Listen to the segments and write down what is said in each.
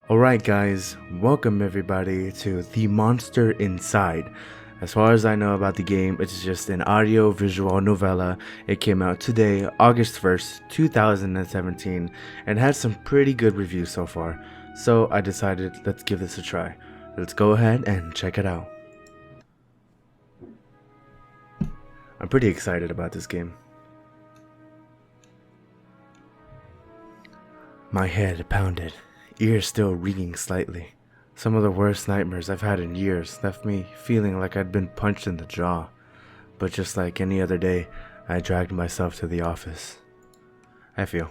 Alright guys, welcome everybody to The Monster Inside. As far as I know about the game, it's just an audio-visual novella. It came out today, August 1st, 2017, and had some pretty good reviews so far. So I decided, let's give this a try. Let's go ahead and check it out. I'm pretty excited about this game. My head pounded, ears still ringing slightly. Some of the worst nightmares I've had in years left me feeling like I'd been punched in the jaw. But just like any other day, I dragged myself to the office. I feel.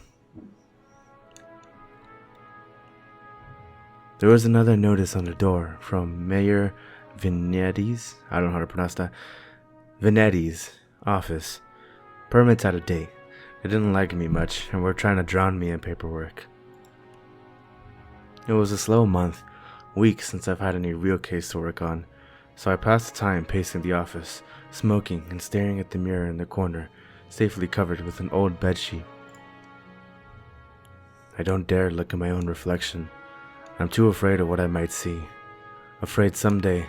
There was another notice on the door from Mayor Vinetti's, I don't know how to pronounce that, Vinetti's office. Permits out of date. They didn't like me much and were trying to drown me in paperwork. It was a slow month, weeks since I've had any real case to work on, so I passed the time pacing the office, smoking and staring at the mirror in the corner, safely covered with an old bedsheet. I don't dare look at my own reflection. I'm too afraid of what I might see. Afraid someday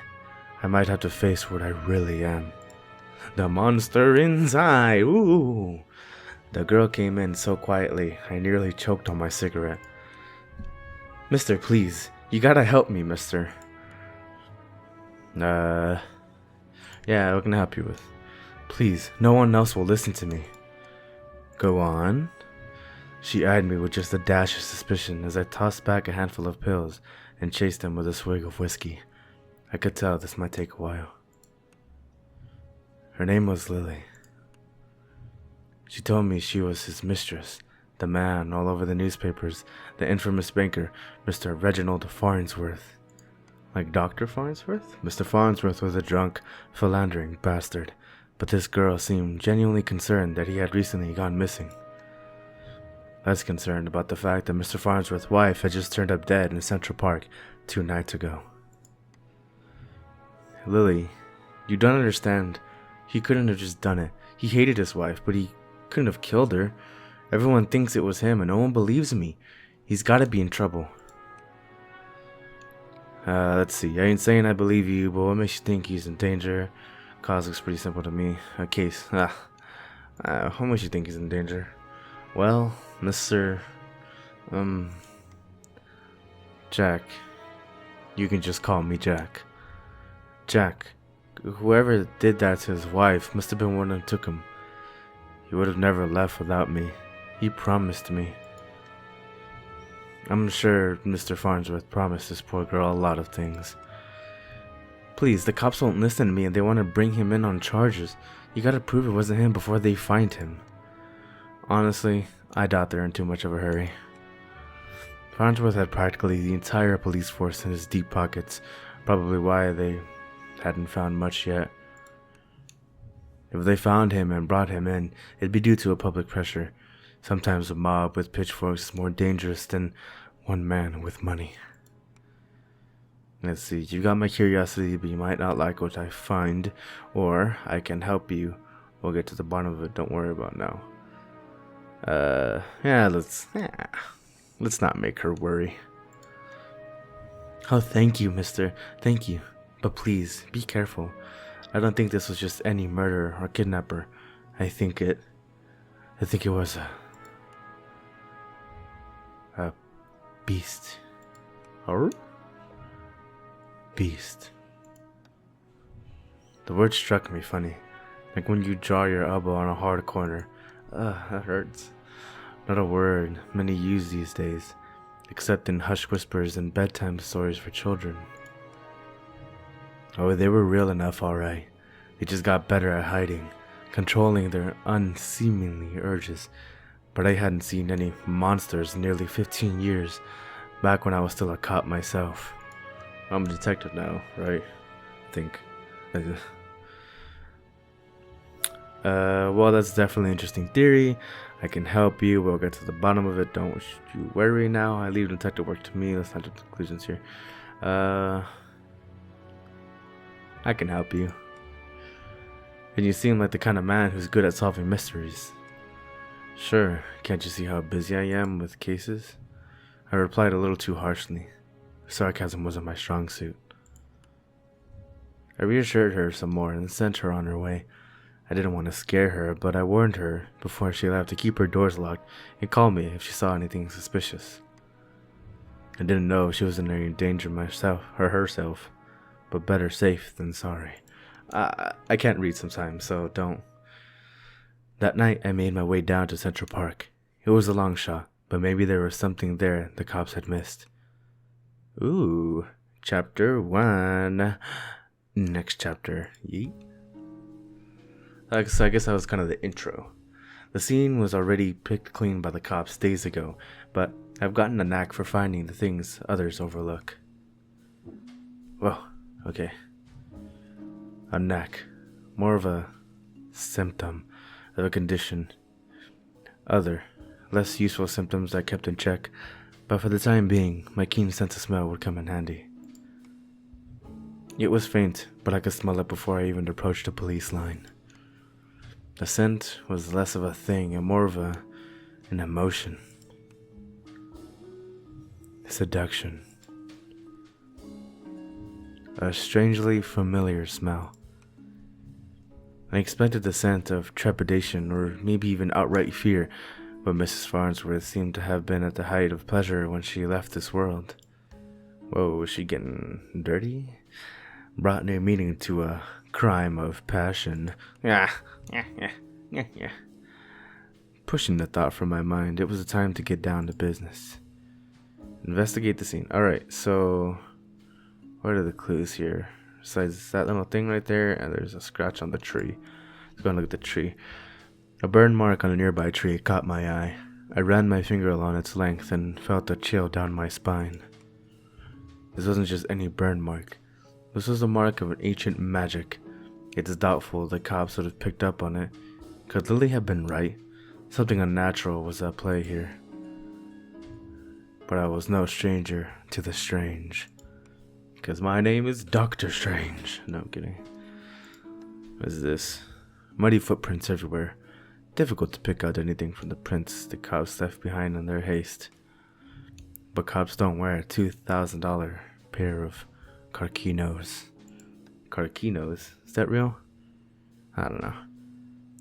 I might have to face what I really am. The monster inside, ooh! The girl came in so quietly, I nearly choked on my cigarette. Mister, please, you gotta help me, mister. Yeah, what can I help you with? Please, no one else will listen to me. Go on. She eyed me with just a dash of suspicion as I tossed back a handful of pills and chased them with a swig of whiskey. I could tell this might take a while. Her name was Lily. She told me she was his mistress, the man all over the newspapers, the infamous banker, Mr. Reginald Farnsworth. Like Dr. Farnsworth? Mr. Farnsworth was a drunk, philandering bastard, but this girl seemed genuinely concerned that he had recently gone missing. Less concerned about the fact that Mr. Farnsworth's wife had just turned up dead in Central Park 2 nights ago. Lily, you don't understand. He couldn't have just done it. He hated his wife, but he couldn't have killed her. Everyone thinks it was him and no one believes me. He's gotta be in trouble. Let's see. I ain't saying I believe you, but what makes you think he's in danger? Cause looks pretty simple to me. A case. What makes you think he's in danger? Well, Mr. Jack. You can just call me Jack. Jack. Whoever did that to his wife must have been one who took him. He would have never left without me. He promised me. I'm sure Mr. Farnsworth promised this poor girl a lot of things. Please, the cops won't listen to me and they want to bring him in on charges. You gotta prove it wasn't him before they find him. Honestly, I doubt they're in too much of a hurry. Farnsworth had practically the entire police force in his deep pockets, probably why they hadn't found much yet. If they found him and brought him in, it'd be due to a public pressure. Sometimes a mob with pitchforks is more dangerous than one man with money. Let's see, you got my curiosity, but you might not like what I find, or I can help you. We'll get to the bottom of it, don't worry about now. Let's not make her worry. Oh, thank you, mister. Thank you. But please, be careful. I don't think this was just any murderer or kidnapper. I think it was a beast. Or? Beast. The word struck me funny. Like when you draw your elbow on a hard corner. That hurts. Not a word many use these days, except in hushed whispers and bedtime stories for children. Oh, they were real enough, alright. They just got better at hiding, controlling their unseemly urges. But I hadn't seen any monsters in nearly 15 years, back when I was still a cop myself. I'm a detective now, right? I think. Well, that's definitely an interesting theory. I can help you. We'll get to the bottom of it. Don't you worry now. I leave detective work to me. Let's not do conclusions here. I can help you. And you seem like the kind of man who's good at solving mysteries. Sure, can't you see how busy I am with cases? I replied a little too harshly. Sarcasm wasn't my strong suit. I reassured her some more and sent her on her way. I didn't want to scare her, but I warned her before she left to keep her doors locked and call me if she saw anything suspicious. I didn't know if she was in any danger herself, but better safe than sorry. I can't read sometimes, so don't. That night, I made my way down to Central Park. It was a long shot, but maybe there was something there the cops had missed. Ooh, chapter 1. Next chapter. Yeet. So I guess that was kind of the intro. The scene was already picked clean by the cops days ago, but I've gotten a knack for finding the things others overlook. Well, okay. A knack. More of a symptom of a condition. Other, less useful symptoms I kept in check, but for the time being, my keen sense of smell would come in handy. It was faint, but I could smell it before I even approached the police line. The scent was less of a thing and more of an emotion. Seduction. A strangely familiar smell. I expected the scent of trepidation or maybe even outright fear, but Mrs. Farnsworth seemed to have been at the height of pleasure when she left this world. Whoa, was she getting dirty? Brought near meaning to a crime of passion. Pushing the thought from my mind, it was time to get down to business. Investigate the scene. Alright, so what are the clues here? Besides that little thing right there, and there's a scratch on the tree. Let's go and look at the tree. A burn mark on a nearby tree caught my eye. I ran my finger along its length and felt a chill down my spine. This wasn't just any burn mark. This was the mark of an ancient magic. It's doubtful the cops would have picked up on it. Could Lily have been right? Something unnatural was at play here. But I was no stranger to the strange. Because my name is Dr. Strange. No, I'm kidding. What is this? Muddy footprints everywhere. Difficult to pick out anything from the prints the cops left behind in their haste. But cops don't wear a $2,000 pair of Carquinos. Carquinos? Is that real? I don't know.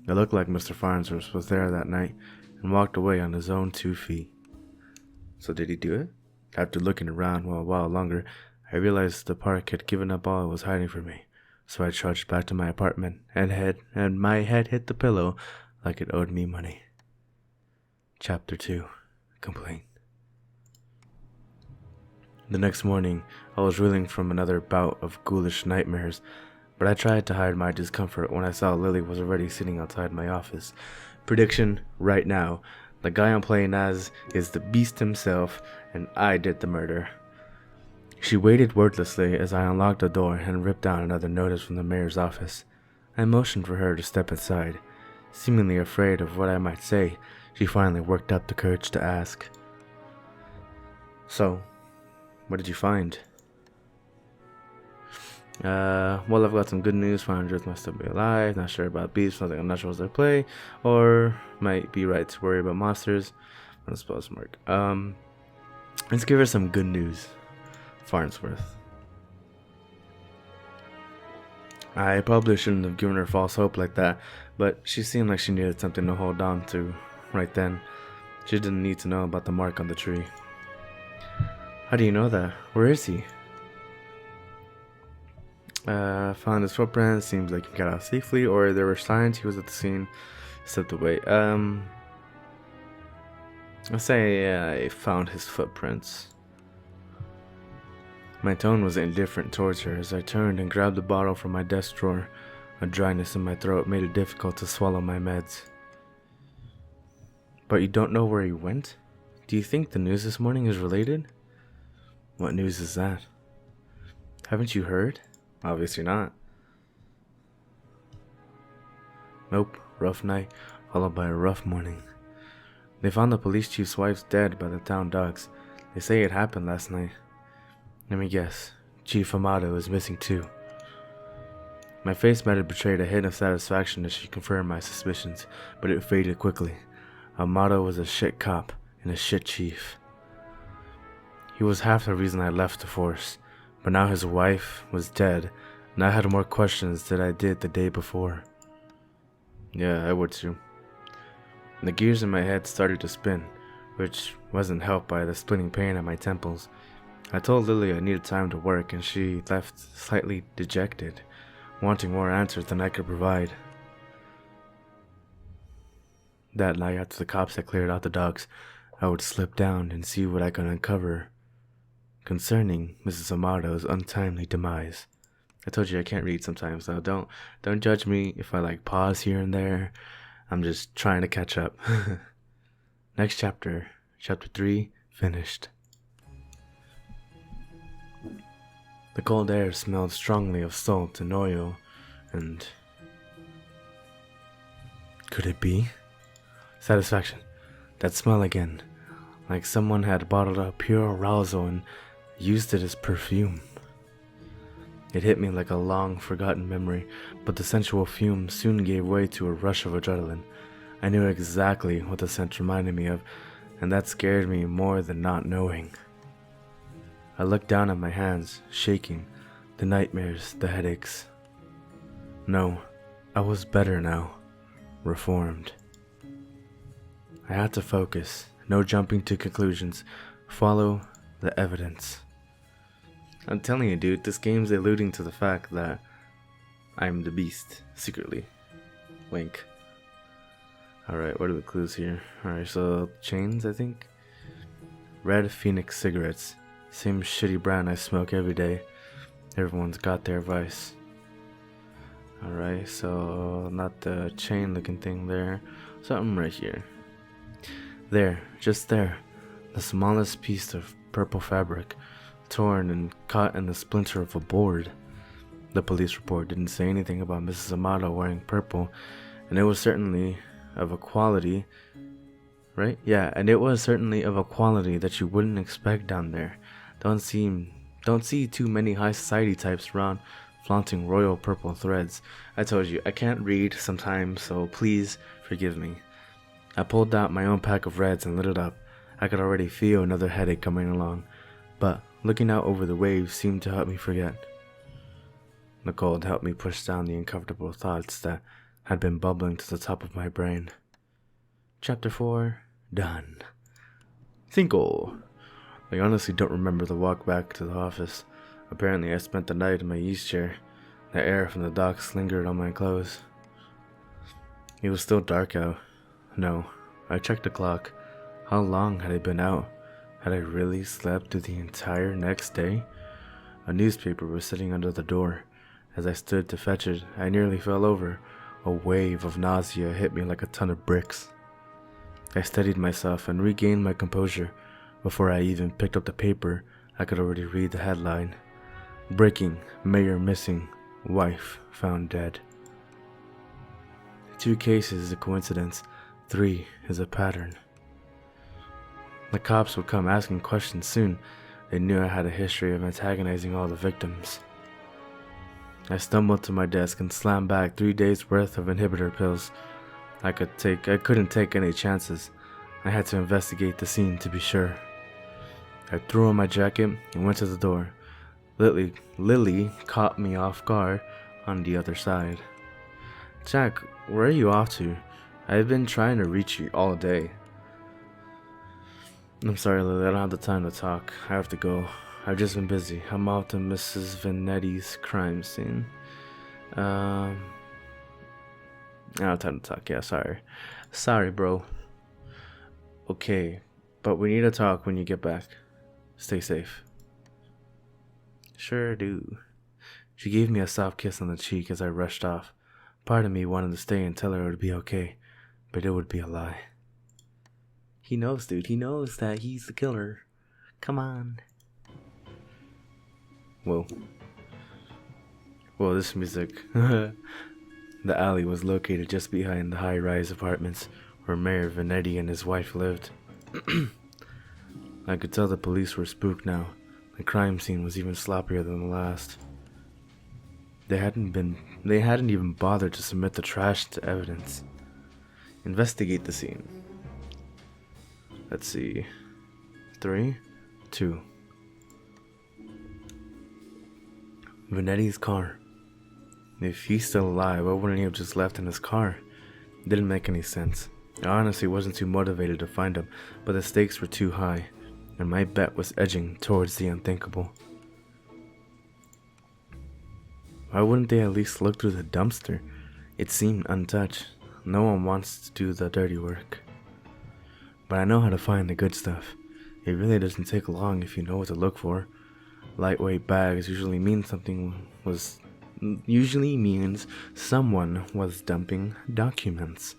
It looked like Mr. Farnsworth was there that night and walked away on his own 2 feet. So did he do it? After looking around a while longer, I realized the park had given up all it was hiding from me. So I trudged back to my apartment and my head hit the pillow like it owed me money. Chapter 2. Complete. The next morning, I was reeling from another bout of ghoulish nightmares, but I tried to hide my discomfort when I saw Lily was already sitting outside my office. Prediction right now. The guy I'm playing as is the beast himself, and I did the murder. She waited wordlessly as I unlocked the door and ripped down another notice from the mayor's office. I motioned for her to step inside. Seemingly afraid of what I might say, she finally worked up the courage to ask. So, what did you find? Well, I've got some good news. Farnsworth must still be alive. Not sure about beasts, nothing unnatural as they play. Or might be right to worry about monsters. On a spell mark. Let's give her some good news. Farnsworth. I probably shouldn't have given her false hope like that, but she seemed like she needed something to hold on to right then. She didn't need to know about the mark on the tree. How do you know that? Where is he? Found his footprints. Seems like he got out safely, or there were signs he was at the scene. Stepped away. Let's say I found his footprints. My tone was indifferent towards her as I turned and grabbed the bottle from my desk drawer. A dryness in my throat made it difficult to swallow my meds. But you don't know where he went? Do you think the news this morning is related? What news is that? Haven't you heard? Obviously not. Nope, rough night, followed by a rough morning. They found the police chief's wife dead by the town dogs. They say it happened last night. Let me guess, Chief Amato is missing too. My face might have betrayed a hint of satisfaction as she confirmed my suspicions, but it faded quickly. Amato was a shit cop and a shit chief. He was half the reason I left the force, but now his wife was dead, and I had more questions than I did the day before. Yeah, I would too. The gears in my head started to spin, which wasn't helped by the splitting pain at my temples. I told Lily I needed time to work, and she left slightly dejected, wanting more answers than I could provide. That night, after the cops had cleared out the docks, I would slip down and see what I could uncover concerning Mrs. Amato's untimely demise. I told you I can't read sometimes, so don't judge me if I pause here and there. I'm just trying to catch up. Next chapter, chapter 3, finished. The cold air smelled strongly of salt and oil, and could it be? Satisfaction. That smell again, like someone had bottled up pure arousal and used it as perfume. It hit me like a long-forgotten memory, but the sensual fume soon gave way to a rush of adrenaline. I knew exactly what the scent reminded me of, and that scared me more than not knowing. I looked down at my hands, shaking, the nightmares, the headaches. No, I was better now, reformed. I had to focus, no jumping to conclusions, follow the evidence. I'm telling you, dude, this game's alluding to the fact that I'm the beast, secretly. Wink. Alright, what are the clues here? Alright, so chains, I think? Red Phoenix cigarettes. Same shitty brand I smoke every day. Everyone's got their vice. Alright, so not the chain looking thing there. Something right here. There, just there. The smallest piece of purple fabric, torn and caught in the splinter of a board. The police report didn't say anything about Mrs. Amato wearing purple, and it was certainly of a quality, right? Yeah, and it was certainly of a quality that you wouldn't expect down there. Don't see too many high society types around flaunting royal purple threads. I told you, I can't read sometimes, so please forgive me. I pulled out my own pack of reds and lit it up. I could already feel another headache coming along, but looking out over the waves seemed to help me forget. The cold helped me push down the uncomfortable thoughts that had been bubbling to the top of my brain. Chapter 4, done. Cinco. I honestly don't remember the walk back to the office. Apparently I spent the night in my east chair. The air from the docks lingered on my clothes. It was still dark out. No, I checked the clock. How long had I been out? Had I really slept through the entire next day? A newspaper was sitting under the door. As I stood to fetch it, I nearly fell over. A wave of nausea hit me like a ton of bricks. I steadied myself and regained my composure. Before I even picked up the paper, I could already read the headline. Breaking, mayor missing, wife found dead. 2 cases is a coincidence, 3 is a pattern. The cops would come asking questions soon. They knew I had a history of antagonizing all the victims. I stumbled to my desk and slammed back 3 days worth of inhibitor pills. I couldn't take any chances. I had to investigate the scene to be sure. I threw on my jacket and went to the door. Lily caught me off guard on the other side. Jack, where are you off to? I've been trying to reach you all day. I'm sorry, Lily, I don't have the time to talk. I have to go. I've just been busy. I'm off to Mrs. Vanetti's crime scene. I don't have time to talk. Yeah, sorry. Sorry, bro. Okay, but we need to talk when you get back. Stay safe. Sure do. She gave me a soft kiss on the cheek as I rushed off. Part of me wanted to stay and tell her it would be okay, but it would be a lie. He knows, dude. He knows that he's the killer. Come on. Whoa, this music. The alley was located just behind the high-rise apartments where Mayor Vanetti and his wife lived. I could tell the police were spooked now. The crime scene was even sloppier than the last. They hadn't even bothered to submit the trash to evidence. Investigate the scene. Let's see. 3, 2, Vanetti's car. If he's still alive, why wouldn't he have just left in his car? It didn't make any sense. I honestly wasn't too motivated to find him, but the stakes were too high, and my bet was edging towards the unthinkable. Why wouldn't they at least look through the dumpster? It seemed untouched. No one wants to do the dirty work. But I know how to find the good stuff. It really doesn't take long if you know what to look for. Lightweight bags usually means someone was dumping documents.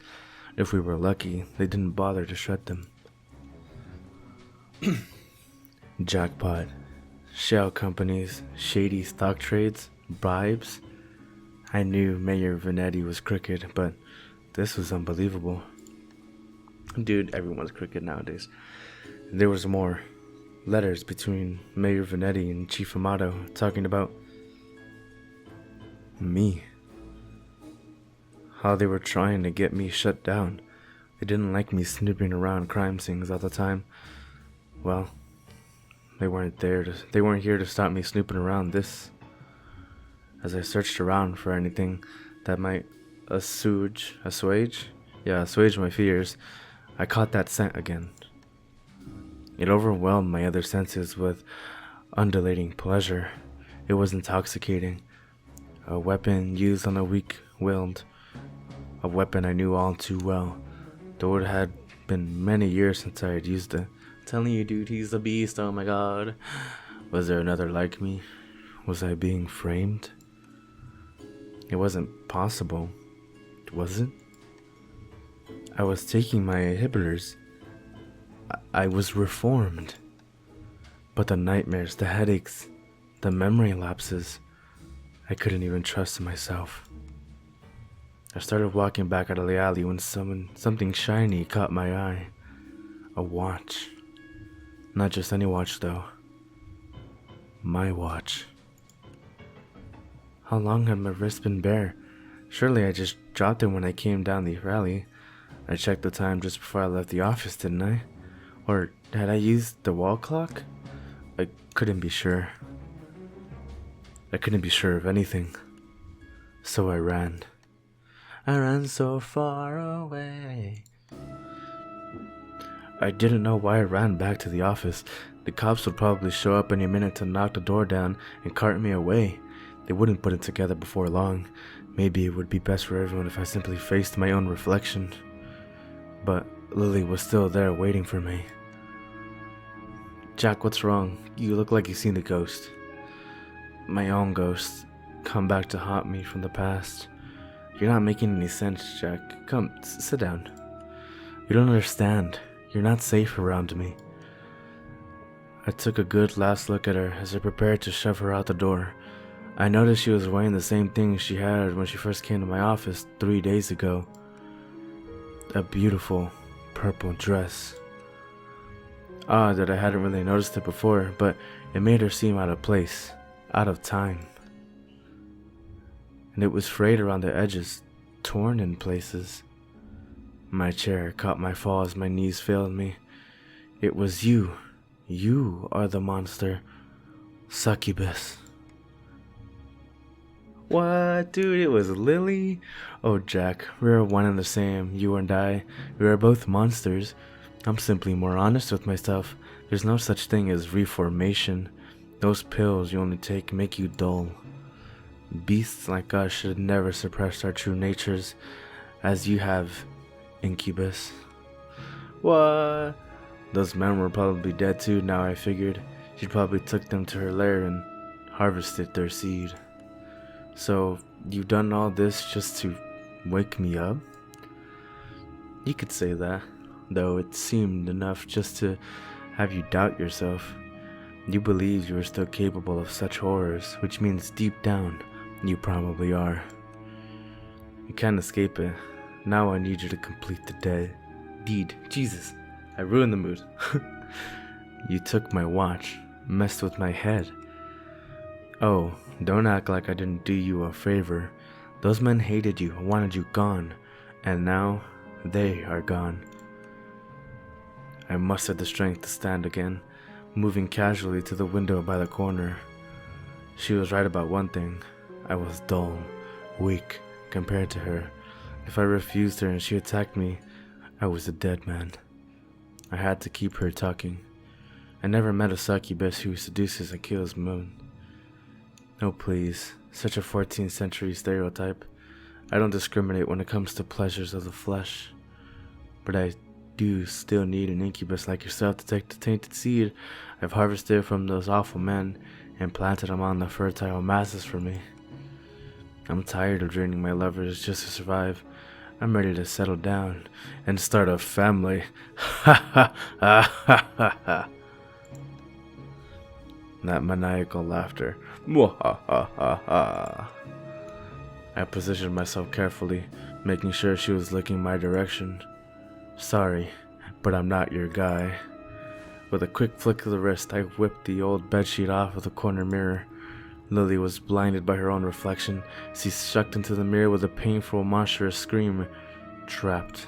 If we were lucky, they didn't bother to shred them. Jackpot. Shell companies, shady stock trades, bribes. I knew Mayor Vanetti was crooked, but this was unbelievable. Dude, everyone's crooked nowadays. There was more. Letters between Mayor Vanetti and Chief Amato talking about me. How they were trying to get me shut down. They didn't like me snooping around crime scenes all the time. Well, they weren't here to stop me snooping around this. As I searched around for anything that might assuage my fears, I caught that scent again. It overwhelmed my other senses with undulating pleasure. It was intoxicating. A weapon used on the weak-willed. A weapon I knew all too well, though it had been many years since I had used it. Telling you, dude, he's a beast, oh my god. Was there another like me? Was I being framed? It wasn't possible, was it? I was taking my inhibitors. I was reformed. But the nightmares, the headaches, the memory lapses, I couldn't even trust in myself. I started walking back out of the alley when something shiny caught my eye. A watch. Not just any watch though. My watch. How long had my wrist been bare? Surely I just dropped it when I came down the alley. I checked the time just before I left the office, didn't I? Or had I used the wall clock? I couldn't be sure. I couldn't be sure of anything. So I ran. I ran so far away. I didn't know why I ran back to the office. The cops would probably show up any minute to knock the door down and cart me away. They wouldn't put it together before long. Maybe it would be best for everyone if I simply faced my own reflection. But Lily was still there waiting for me. Jack, what's wrong? You look like you've seen a ghost. My own ghost. Come back to haunt me from the past. You're not making any sense, Jack. Come, sit down. You don't understand. You're not safe around me. I took a good last look at her as I prepared to shove her out the door. I noticed she was wearing the same thing she had when she first came to my office 3 days ago. A beautiful purple dress. Odd that I hadn't really noticed it before, but it made her seem out of place, out of time. And it was frayed around the edges, torn in places. My chair caught my fall as my knees failed me. It was you. You are the monster. Succubus. What, dude? It was Lily? Oh, Jack, we're one and the same, you and I. We are both monsters. I'm simply more honest with myself. There's no such thing as reformation. Those pills you only take make you dull. Beasts like us should never suppress our true natures, as you have, Incubus. What? Those men were probably dead too, now I figured. She probably took them to her lair and harvested their seed. So, you've done all this just to wake me up? You could say that, though it seemed enough just to have you doubt yourself. You believed you were still capable of such horrors, which means deep down, you probably are. You can't escape it. Now I need you to complete the deed. Jesus, I ruined the mood. You took my watch, messed with my head. Oh, don't act like I didn't do you a favor. Those men hated you, wanted you gone, and now they are gone. I mustered the strength to stand again, moving casually to the window by the corner. She was right about one thing. I was dull, weak compared to her. If I refused her and she attacked me, I was a dead man. I had to keep her talking. I never met a succubus who seduces and kills men. No, please, such a 14th century stereotype. I don't discriminate when it comes to pleasures of the flesh. But I do still need an incubus like yourself to take the tainted seed I've harvested from those awful men and planted them on the fertile masses for me. I'm tired of draining my lovers just to survive. I'm ready to settle down and start a family. Ha ha ha ha ha ha. That maniacal laughter. Mwahahaha. I positioned myself carefully, making sure she was looking my direction. Sorry, but I'm not your guy. With a quick flick of the wrist, I whipped the old bedsheet off of the corner mirror. Lily was blinded by her own reflection. She sucked into the mirror with a painful, monstrous scream. Trapped.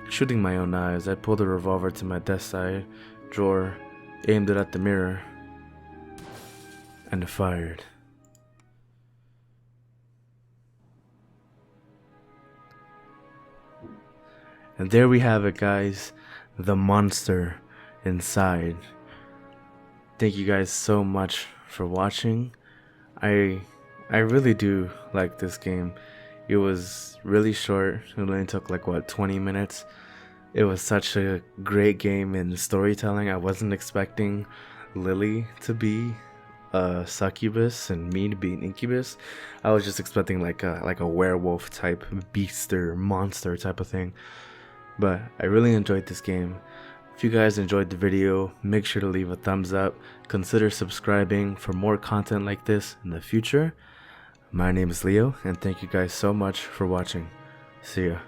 Shooting my own eyes, I pulled a revolver to my desk side drawer, aimed it at the mirror, and fired. And there we have it, guys. The monster inside. Thank you guys so much for watching. I really do like this game. It was really short. It only took like 20 minutes. It was such a great game in storytelling. I wasn't expecting Lily to be a succubus and me to be an incubus. I was just expecting like a werewolf type beast or monster type of thing. But I really enjoyed this game. If you guys enjoyed the video, make sure to leave a thumbs up. Consider subscribing for more content like this in the future. My name is Leo, and thank you guys so much for watching. See ya.